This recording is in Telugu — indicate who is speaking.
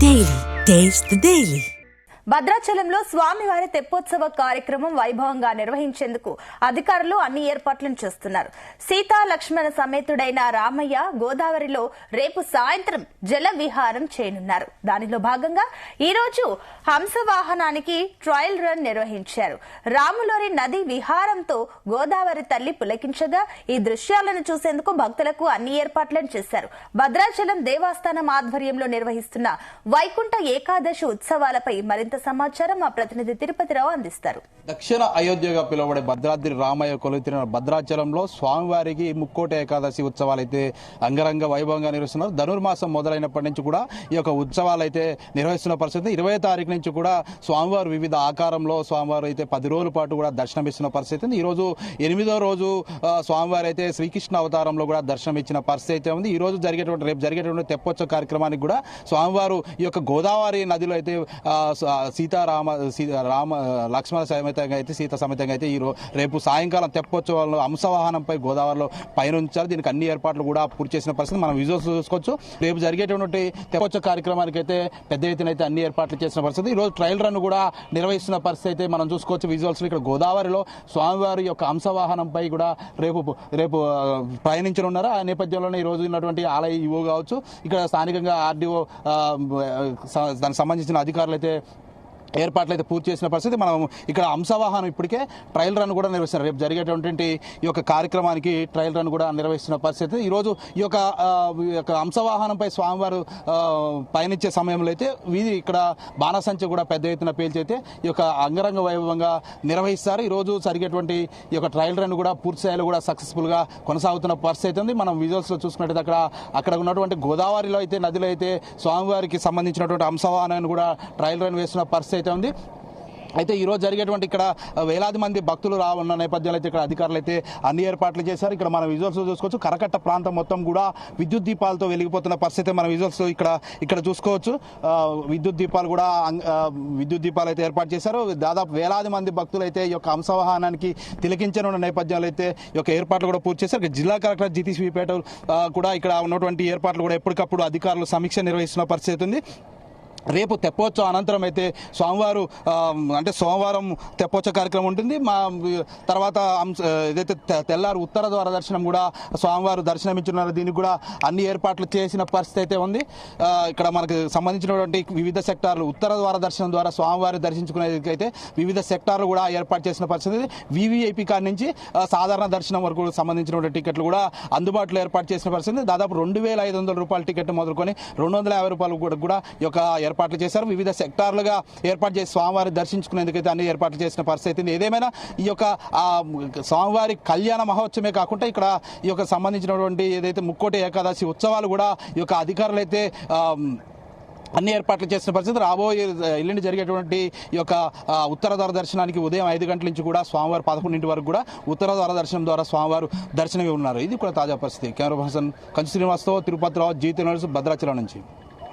Speaker 1: Daily. Taste the Daily.
Speaker 2: భద్రాచలంలో స్వామివారి తెప్పోత్సవ కార్యక్రమం వైభవంగా నిర్వహించేందుకు అధికారులు అన్ని ఏర్పాట్లను చేస్తున్నారు. సీతా లక్ష్మణ సమేతుడైన రామయ్య గోదావరిలో రేపు సాయంత్రం జల విహారం చేయనున్నారు. దానిలో భాగంగా ఈ రోజు హంసవాహనానికి ట్రయల్ రన్ నిర్వహించారు. రాములోరి నది విహారంతో గోదావరి తల్లి పులకించగా ఈ దృశ్యాలను చూసేందుకు భక్తులకు అన్ని ఏర్పాట్లను చేశారు. భద్రాచలం దేవస్థానం ఆధ్వర్యంలో నిర్వహిస్తున్న వైకుంఠ ఏకాదశి ఉత్సవాలపై మరింత సమాచారం మా ప్రతినిధి తిరుపతిరావు అందిస్తారు.
Speaker 3: దక్షిణ అయోధ్యగా పిలువబడే భద్రాద్రి రామయ్య కొలువుతీరిన భద్రాచలంలో స్వామివారికి ముక్కోటి ఏకాదశి ఉత్సవాలు అయితే అంగరంగ వైభవంగా నిర్వహిస్తున్నారు. ధనుర్మాసం మొదలైనప్పటి నుంచి కూడా ఈ యొక్క ఉత్సవాలు అయితే నిర్వహిస్తున్న పరిస్థితి. 20వ తారీఖు నుంచి కూడా స్వామివారు వివిధ ఆకారంలో స్వామివారు అయితే 10 రోజుల పాటు కూడా దర్శనమిస్తున్న పరిస్థితి. ఈ రోజు 8వ రోజు స్వామివారు అయితే శ్రీకృష్ణ అవతారంలో కూడా దర్శనం ఇచ్చిన పరిస్థితి అయితే ఉంది. ఈ రోజు రేపు జరిగేటువంటి తెప్పోత్సవ కార్యక్రమానికి కూడా స్వామివారు ఈ యొక్క గోదావరి నదిలో అయితే లక్ష్మణ సమేతంగా అయితే సీత సమేతంగా అయితే రేపు సాయంకాలం తెప్పోత్సవాలను హంసవాహనంపై గోదావరిలో పయనించారు. దీనికి అన్ని ఏర్పాట్లు కూడా పూర్తి చేసిన పరిస్థితి మనం విజువల్స్ చూసుకోవచ్చు. రేపు జరిగేటువంటి తెప్పోత్సవ కార్యక్రమానికి అయితే పెద్ద ఎత్తున అయితే అన్ని ఏర్పాట్లు చేసిన పరిస్థితి. ఈ రోజు ట్రయల్ రన్ కూడా నిర్వహిస్తున్న పరిస్థితి అయితే మనం చూసుకోవచ్చు విజువల్స్. ఇక్కడ గోదావరిలో స్వామివారి యొక్క హంసవాహనంపై కూడా రేపు ప్రయాణించనున్నారు. ఆ నేపథ్యంలోనే ఈ రోజు ఉన్నటువంటి ఆలయ ఈవో కావచ్చు, ఇక్కడ స్థానికంగా ఆర్డీఓ దానికి సంబంధించిన అధికారులు అయితే ఏర్పాట్లు అయితే పూర్తి చేసిన పరిస్థితి. మనం ఇక్కడ హంసవాహనం ఇప్పటికే ట్రయల్ రన్ కూడా నిర్వహిస్తున్నారు. రేపు జరిగేటువంటి ఈ యొక్క కార్యక్రమానికి ట్రయల్ రన్ కూడా నిర్వహిస్తున్న పరిస్థితి. ఈరోజు ఈ యొక్క హంసవాహనంపై స్వామివారు పయనించే సమయంలో అయితే ఇక్కడ బాణసంచ కూడా పెద్ద ఎత్తున పేల్చి అయితే ఈ యొక్క అంగరంగ వైభవంగా నిర్వహిస్తారు. ఈరోజు జరిగేటువంటి ఈ యొక్క ట్రయల్ రన్ కూడా పూర్తి స్థాయిలో కూడా సక్సెస్ఫుల్ గా కొనసాగుతున్న పరిస్థితి ఉంది. మనం విజువల్స్ లో చూసుకున్నట్టు అక్కడ ఉన్నటువంటి గోదావరిలో అయితే నదిలో అయితే స్వామివారికి సంబంధించినటువంటి హంసవాహనాన్ని కూడా ట్రయల్ రన్ వేస్తున్న పరిస్థితి ఉంది. అయితే ఈ రోజు జరిగేటువంటి ఇక్కడ వేలాది మంది భక్తులు రానున్న నేపథ్యంలో అయితే ఇక్కడ అధికారులు అయితే అన్ని ఏర్పాట్లు చేశారు. ఇక్కడ మనం విజువల్స్ చూసుకోవచ్చు. కరకట్ట ప్రాంతం మొత్తం కూడా విద్యుత్ దీపాలతో వెలిగిపోతున్న పరిస్థితి మన విజువల్స్ ఇక్కడ చూసుకోవచ్చు. విద్యుత్ దీపాలు అయితే ఏర్పాటు చేశారు. దాదాపు వేలాది మంది భక్తులు అయితే ఈ యొక్క హంసవాహనానికి తిలకించనున్న నేపథ్యంలో అయితే ఈ యొక్క ఏర్పాట్లు కూడా పూర్తి చేశారు. జిల్లా కలెక్టర్ జితిశ్రీపేట కూడా ఇక్కడ ఉన్నటువంటి ఏర్పాట్లు కూడా ఎప్పటికప్పుడు అధికారులు సమీక్ష నిర్వహిస్తున్న పరిస్థితి ఉంది. రేపు తెప్పోత్సవ అనంతరం అయితే సోమవారం తెప్పోత్సవ కార్యక్రమం ఉంటుంది. తర్వాత ఏదైతే తెల్లారు ఉత్తర ద్వార దర్శనం కూడా స్వామివారు దర్శనమించున్నారు. దీనికి కూడా అన్ని ఏర్పాట్లు చేసిన పరిస్థితి అయితే ఉంది. ఇక్కడ మనకు సంబంధించినటువంటి వివిధ సెక్టార్లు ఉత్తర ద్వార దర్శనం ద్వారా స్వామివారి దర్శించుకునేందుకైతే వివిధ సెక్టార్లు కూడా ఏర్పాటు చేసిన పరిస్థితి. వివిఐపి కాడి నుంచి సాధారణ దర్శనం వరకు సంబంధించినటువంటి టికెట్లు కూడా అందుబాటులో ఏర్పాటు చేసిన పరిస్థితి. దాదాపు 2,500 రూపాయల టికెట్ మొదలుకొని 250 రూపాయలు కూడా ఈ యొక్క ఏర్పాట్లు చేశారు. వివిధ సెక్టార్లుగా ఏర్పాటు చేసి స్వామివారి దర్శించుకునేందుకైతే అన్ని ఏర్పాట్లు చేసిన పరిస్థితి. ఏదేమైనా ఈ యొక్క స్వామివారి కళ్యాణ మహోత్సవమే కాకుండా ఇక్కడ ఈ యొక్క సంబంధించినటువంటి ఏదైతే ముక్కోటి ఏకాదశి ఉత్సవాలు కూడా ఈ యొక్క అధికారులు అయితే అన్ని ఏర్పాట్లు చేసిన పరిస్థితి. రాబోయే ఎల్లుండి జరిగేటువంటి ఈ యొక్క ఉత్తర ద్వార దర్శనానికి ఉదయం 5 గంటల నుంచి కూడా స్వామివారు 11 వరకు కూడా ఉత్తర ద్వార దర్శనం ద్వారా స్వామివారు దర్శనమే ఉన్నారు. ఇది కూడా తాజా పరిస్థితి. కెమెరా పర్సన్ కంచు శ్రీనివాస్తో తిరుపతిరావు, జీ తెలుగు న్యూస్, భద్రాచలం నుంచి.